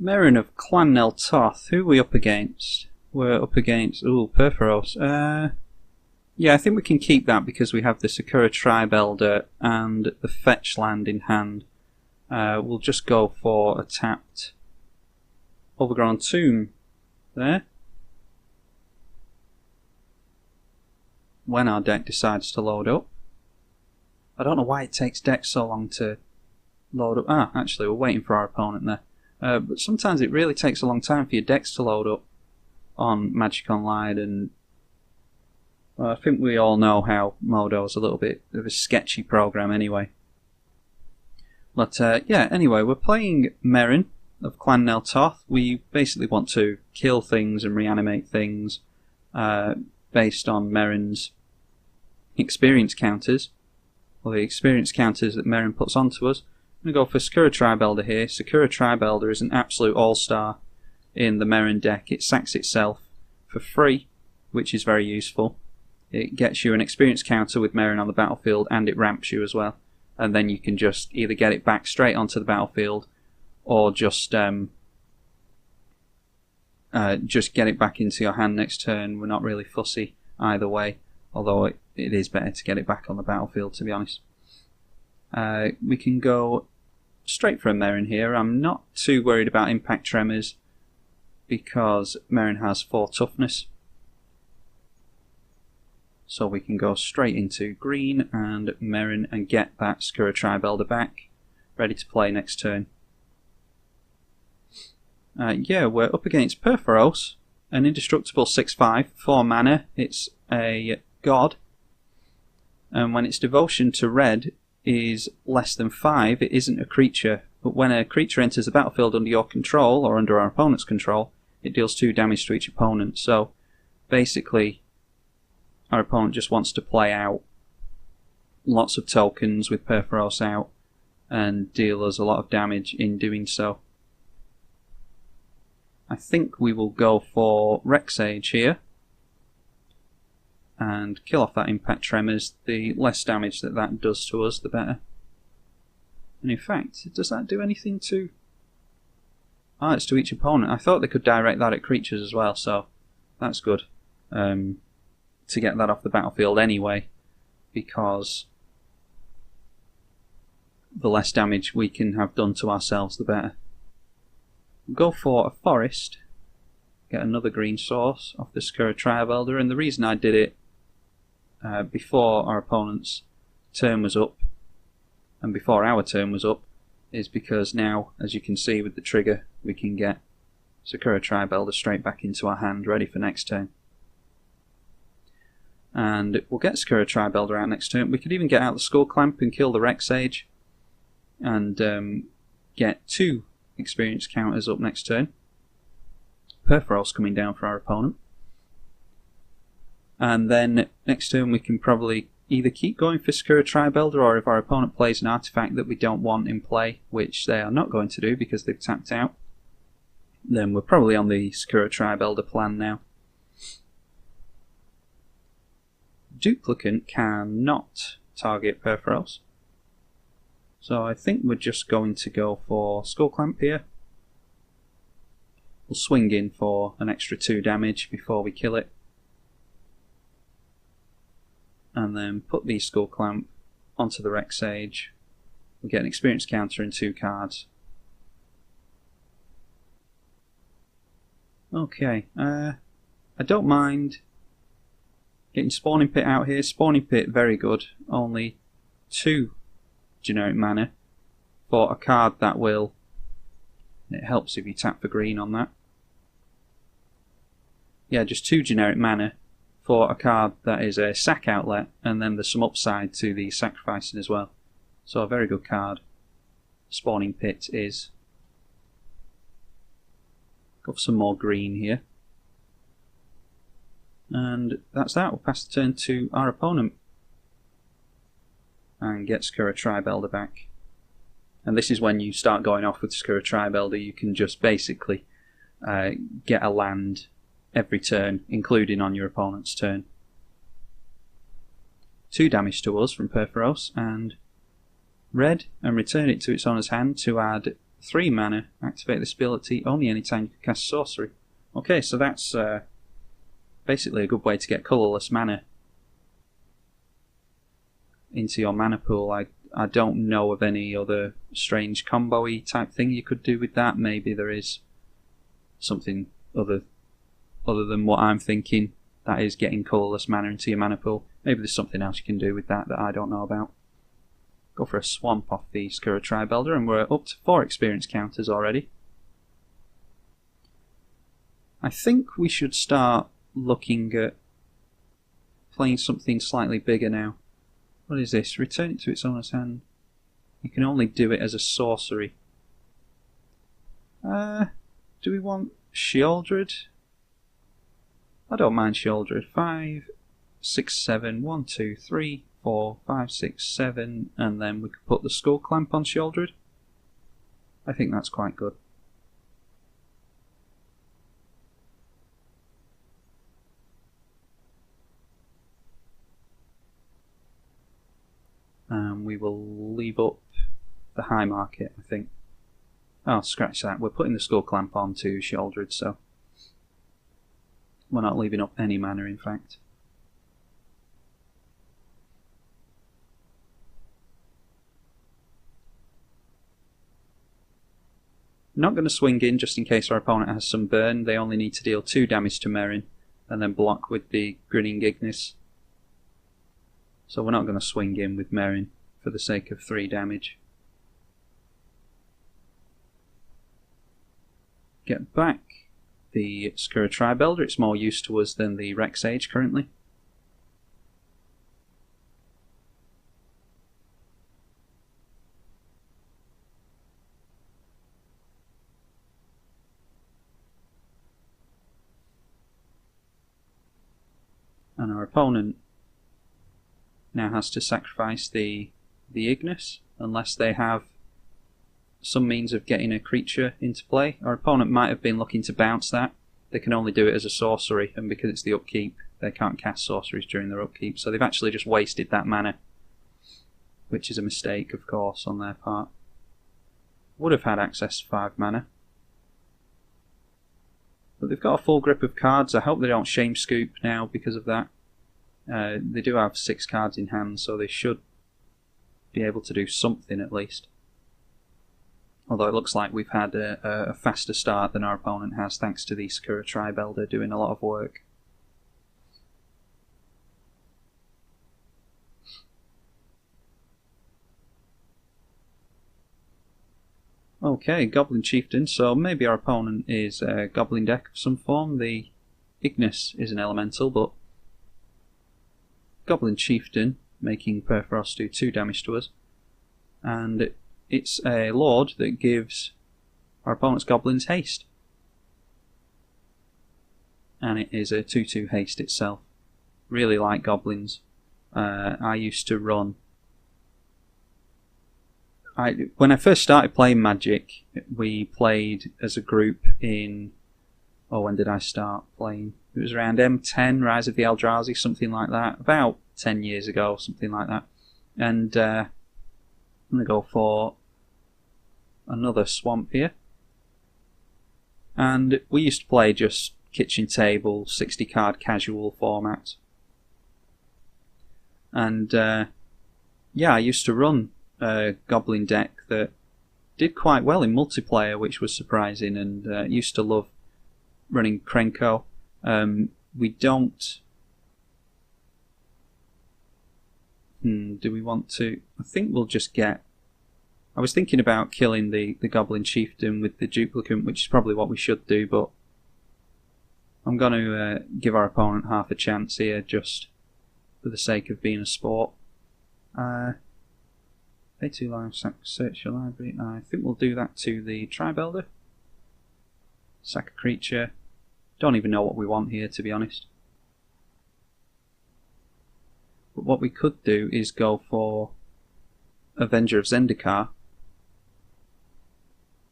Meren of Clan Toth. Who are we up against? We're up against Purphoros. Yeah, I think we can keep that because we have the Sakura Tribe Elder and the fetch land in hand. We'll just go for a tapped Overgrown Tomb there. When our deck decides to load up. I don't know why it takes decks so long to load up. Actually, we're waiting for our opponent there. But sometimes it really takes a long time for your decks to load up on Magic Online, and I think we all know how Modo's a little bit of a sketchy program anyway. But yeah, anyway, we're playing Meren of Clan Toth. We basically want to kill things and reanimate things based on Meren's experience counters, or the experience counters that Meren puts onto us. I'm going to go for Sakura Tribe Elder here. Sakura Tribe Elder is an absolute all-star in the Meren deck. It sacks itself for free, which is very useful. It gets you an experience counter with Meren on the battlefield, and it ramps you as well. And then you can just either get it back straight onto the battlefield, or just get it back into your hand next turn. We're not really fussy either way, although it is better to get it back on the battlefield, to be honest. We can go straight for a Meren here. I'm not too worried about Impact Tremors because Meren has 4 toughness. So we can go straight into green and Meren and get that Sakura Tribe Elder back, ready to play next turn. Yeah, we're up against Purphoros, an indestructible 6/5, 4 mana. It's a god, and when its devotion to red is less than 5, it isn't a creature. But when a creature enters the battlefield under your control, or under our opponent's control, it deals 2 damage to each opponent. So basically, our opponent just wants to play out lots of tokens with Purphoros out and deal us a lot of damage in doing so. I think we will go for Rexage here and kill off that Impact Tremors. The less damage that does to us, the better. And in fact, does that do anything to... Ah, it's to each opponent. I thought they could direct that at creatures as well, so that's good. To get that off the battlefield anyway, because the less damage we can have done to ourselves, the better. We'll go for a forest, get another green source off the Sakura Tribe Elder, and the reason I did it before our opponent's turn was up, and before our turn was up, is because now, as you can see with the trigger, we can get Sakura Tribe Elder straight back into our hand, ready for next turn. And we'll get Sakura Tribe Elder out next turn. We could even get out the Skull Clamp and kill the Rexage, and get 2 experience counters up next turn. Purphoros coming down for our opponent. And then next turn we can probably either keep going for Sakura Tribe Elder, or if our opponent plays an artifact that we don't want in play, which they are not going to do because they've tapped out, then we're probably on the Sakura Tribe Elder plan now. Duplicant cannot target Purphoros, so I think we're just going to go for Skull Clamp here. We'll swing in for an extra 2 damage before we kill it, and then put the Skull Clamp onto the Rexage. We'll get an experience counter and 2 cards. Okay, I don't mind getting Spawning Pit out here. Spawning Pit, very good. Only 2 generic mana for a card that will... It helps if you tap for green on that. Yeah, just 2 generic mana for a card that is a sack outlet, and then there's some upside to the sacrificing as well. So a very good card. Spawning Pit is. Go for some more green here. And that's that. We'll pass the turn to our opponent and get Sakura Tribe Elder back. And this is when you start going off with Sakura Tribe Elder. You can just basically get a land every turn, including on your opponent's turn. 2 damage to us from Purphoros, and red, and return it to its owner's hand to add 3 mana. Activate this ability only anytime you can cast sorcery. Okay, so that's basically a good way to get colourless mana into your mana pool. I don't know of any other strange combo-y type thing you could do with that. Maybe there is something other than what I'm thinking, that is getting colourless mana into your mana pool. Maybe there's something else you can do with that I don't know about. Go for a swamp off the Skura Tribalder, and we're up to 4 experience counters already. I think we should start looking at playing something slightly bigger now. What is this? Return it to its owner's hand. You can only do it as a sorcery. Do we want Sheoldred? I don't mind Sheoldred. 5, 6, 7, 1, 2, 3, 4, 5, 6, 7, and then we could put the Skull Clamp on Sheoldred. I think that's quite good. And we will leave up the high market, I think. Oh, scratch that. We're putting the Skull Clamp on to Sheoldred, so we're not leaving up any mana, in fact. Not going to swing in just in case our opponent has some burn. They only need to deal 2 damage to Meren and then block with the Grinning Ignis. So we're not going to swing in with Meren for the sake of 3 damage. Get back the Skura Tribalder. It's more use to us than the Rex Age currently. And our opponent now has to sacrifice the Ignis, unless they have some means of getting a creature into play. Our opponent might have been looking to bounce that. They can only do it as a sorcery, and because it's the upkeep, they can't cast sorceries during their upkeep, so they've actually just wasted that mana, which is a mistake, of course, on their part. Would have had access to 5 mana. But they've got a full grip of cards. I hope they don't shame scoop now because of that. They do have 6 cards in hand, so they should be able to do something at least. Although it looks like we've had a faster start than our opponent has, thanks to the Skura Tribalder doing a lot of work. Okay, Goblin Chieftain, so maybe our opponent is a Goblin deck of some form. The Ignis is an elemental, but Goblin Chieftain, making Purphoros do 2 damage to us. And it's a Lord that gives our opponent's Goblins haste. And it is a 2/2 haste itself. Really like Goblins. I used to run... when I first started playing Magic, we played as a group in... Oh, when did I start playing? It was around M10, Rise of the Eldrazi, something like that. About 10 years ago, something like that. And I'm going to go for another swamp here. And we used to play just kitchen table, 60 card casual format. And yeah, I used to run a Goblin deck that did quite well in multiplayer, which was surprising, and used to love running Krenko. We don't... do we want to... I think we'll just get... I was thinking about killing the Goblin Chieftain with the Duplicant, which is probably what we should do, but I'm going to give our opponent half a chance here, just for the sake of being a sport. Pay 2 life, search your library. I think we'll do that to the Tribalder. Sack a creature. Don't even know what we want here, to be honest. But what we could do is go for Avenger of Zendikar.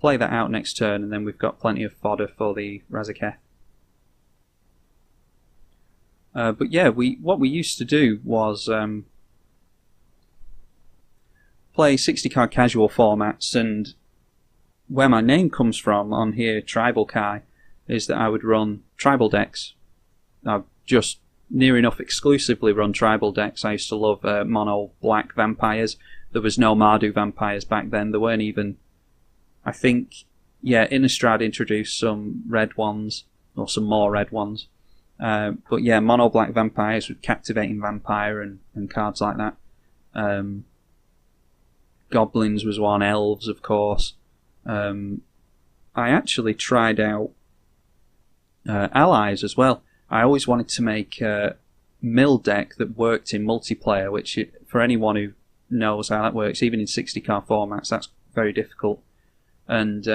Play that out next turn, and then we've got plenty of fodder for the Razaketh. But yeah, what we used to do was play 60 card casual formats, and where my name comes from on here, tribalkai, is that I would run tribal decks. I've just near enough exclusively run tribal decks. I used to love mono black vampires. There was no Mardu vampires back then. There weren't even, I think, yeah, Innistrad introduced some red ones, or some more red ones. But yeah, mono black vampires with Captivating Vampire and cards like that. Goblins was one, elves of course. I actually tried out allies as well. I always wanted to make a mill deck that worked in multiplayer, which for anyone who knows how that works, even in 60-card formats, that's very difficult. And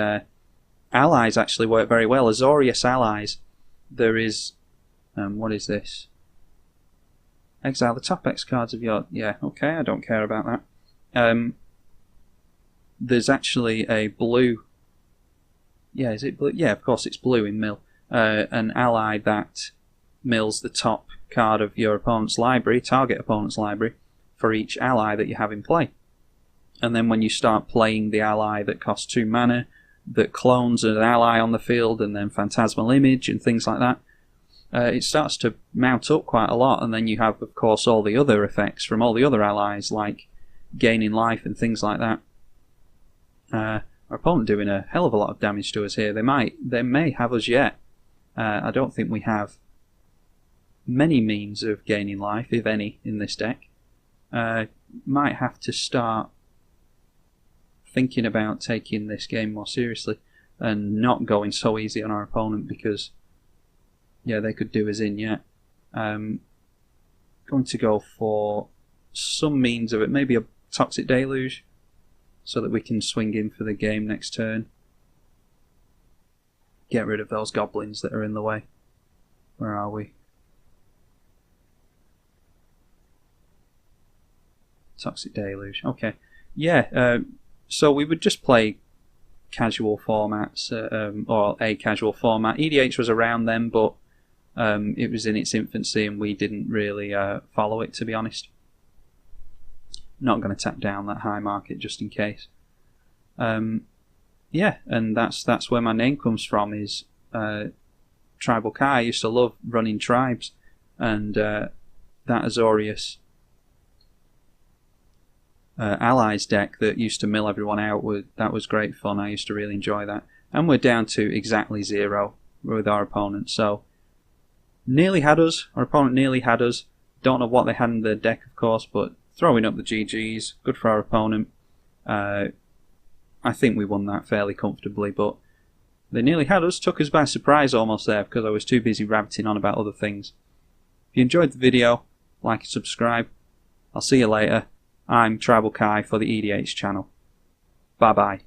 allies actually work very well. Azorius allies, there is, what is this? Exile the top X cards of your, yeah, okay, I don't care about that. There's actually a blue, yeah, is it blue? Yeah, of course it's blue in mill. An ally that mills the top card of your opponent's library, target opponent's library, for each ally that you have in play. And then when you start playing the ally that costs 2 mana, that clones an ally on the field, and then Phantasmal Image and things like that, it starts to mount up quite a lot. And then you have, of course, all the other effects from all the other allies, like gaining life and things like that. Our opponent doing a hell of a lot of damage to us here. They may have us yet. I don't think we have many means of gaining life, if any, in this deck. Might have to start thinking about taking this game more seriously and not going so easy on our opponent, because yeah, they could do us in yet. Going to go for some means of it, maybe a Toxic Deluge, so that we can swing in for the game next turn. Get rid of those goblins that are in the way. Where are we? Toxic Deluge. Okay. Yeah, so we would just play casual formats, or a casual format. EDH was around then, but it was in its infancy and we didn't really follow it, to be honest. Not going to tap down that high market just in case. Yeah, and that's where my name comes from, is tribalkai. I used to love running tribes, and that Azorius allies deck that used to mill everyone out, that was great fun. I used to really enjoy that. And we're down to exactly 0 with our opponent, so nearly had us. Our opponent nearly had us. Don't know what they had in their deck, of course, but throwing up the GGs, good for our opponent. I think we won that fairly comfortably, but they nearly had us, took us by surprise almost there, because I was too busy rabbiting on about other things. If you enjoyed the video, like and subscribe. I'll see you later. I'm tribalkai for the EDH channel. Bye bye.